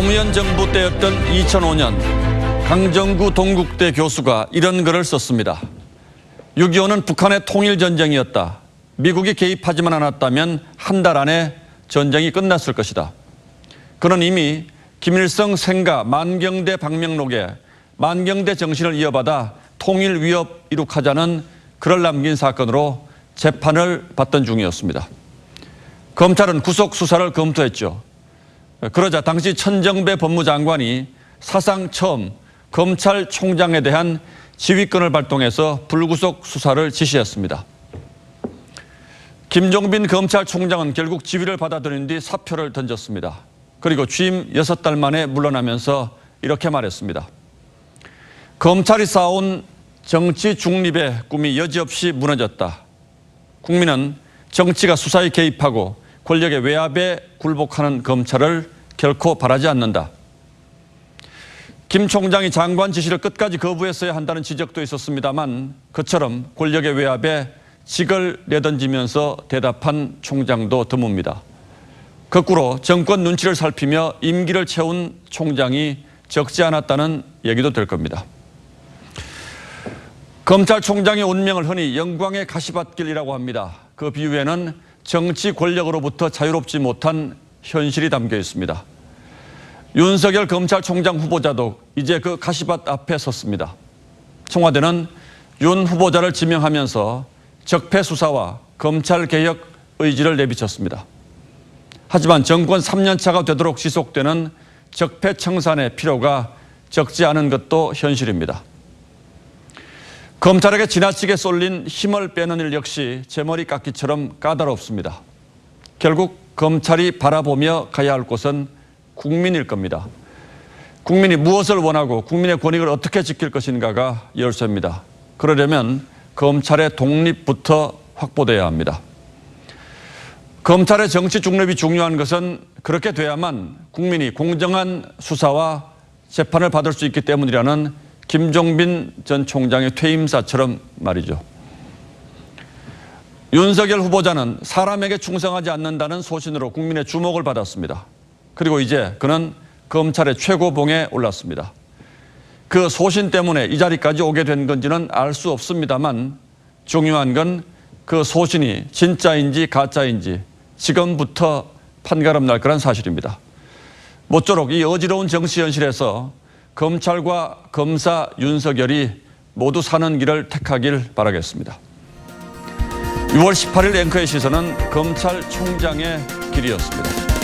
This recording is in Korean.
노무현 정부 때였던 2005년 강정구 동국대 교수가 이런 글을 썼습니다. 6.25는 북한의 통일전쟁이었다. 미국이 개입하지만 않았다면 한 달 안에 전쟁이 끝났을 것이다. 그는 이미 김일성 생가 만경대 방명록에 만경대 정신을 이어받아 통일 위협 이룩하자는 글을 남긴 사건으로 재판을 받던 중이었습니다. 검찰은 구속 수사를 검토했죠. 그러자 당시 천정배 법무장관이 사상 처음 검찰총장에 대한 지휘권을 발동해서 불구속 수사를 지시했습니다. 김종빈 검찰총장은 결국 지휘를 받아들인 뒤 사표를 던졌습니다. 그리고 취임 6달 만에 물러나면서 이렇게 말했습니다. 검찰이 쌓아온 정치 중립의 꿈이 여지없이 무너졌다. 국민은 정치가 수사에 개입하고 권력의 외압에 굴복하는 검찰을 결코 바라지 않는다. 김 총장이 장관 지시를 끝까지 거부했어야 한다는 지적도 있었습니다만 그처럼 권력의 외압에 직을 내던지면서 대답한 총장도 드뭅니다. 거꾸로 정권 눈치를 살피며 임기를 채운 총장이 적지 않았다는 얘기도 될 겁니다. 검찰총장의 운명을 흔히 영광의 가시밭길이라고 합니다. 그 비유에는 정치 권력으로부터 자유롭지 못한 현실이 담겨 있습니다. 윤석열 검찰총장 후보자도 이제 그 가시밭 앞에 섰습니다. 청와대는 윤 후보자를 지명하면서 적폐 수사와 검찰개혁 의지를 내비쳤습니다. 하지만 정권 3년차가 되도록 지속되는 적폐 청산의 필요가 적지 않은 것도 현실입니다. 검찰에게 지나치게 쏠린 힘을 빼는 일 역시 제머리깎기처럼 까다롭습니다. 결국 검찰이 바라보며 가야 할 곳은 국민일 겁니다. 국민이 무엇을 원하고 국민의 권익을 어떻게 지킬 것인가가 열쇠입니다. 그러려면 검찰의 독립부터 확보돼야 합니다. 검찰의 정치 중립이 중요한 것은 그렇게 돼야만 국민이 공정한 수사와 재판을 받을 수 있기 때문이라는 김종빈 전 총장의 퇴임사처럼 말이죠. 윤석열 후보자는 사람에게 충성하지 않는다는 소신으로 국민의 주목을 받았습니다. 그리고 이제 그는 검찰의 최고봉에 올랐습니다. 그 소신 때문에 이 자리까지 오게 된 건지는 알 수 없습니다만 중요한 건 그 소신이 진짜인지 가짜인지 지금부터 판가름 날 거란 사실입니다. 모쪼록 이 어지러운 정치 현실에서 검찰과 검사 윤석열이 모두 사는 길을 택하길 바라겠습니다. 6월 18일 앵커의 시선은 검찰총장의 길이었습니다.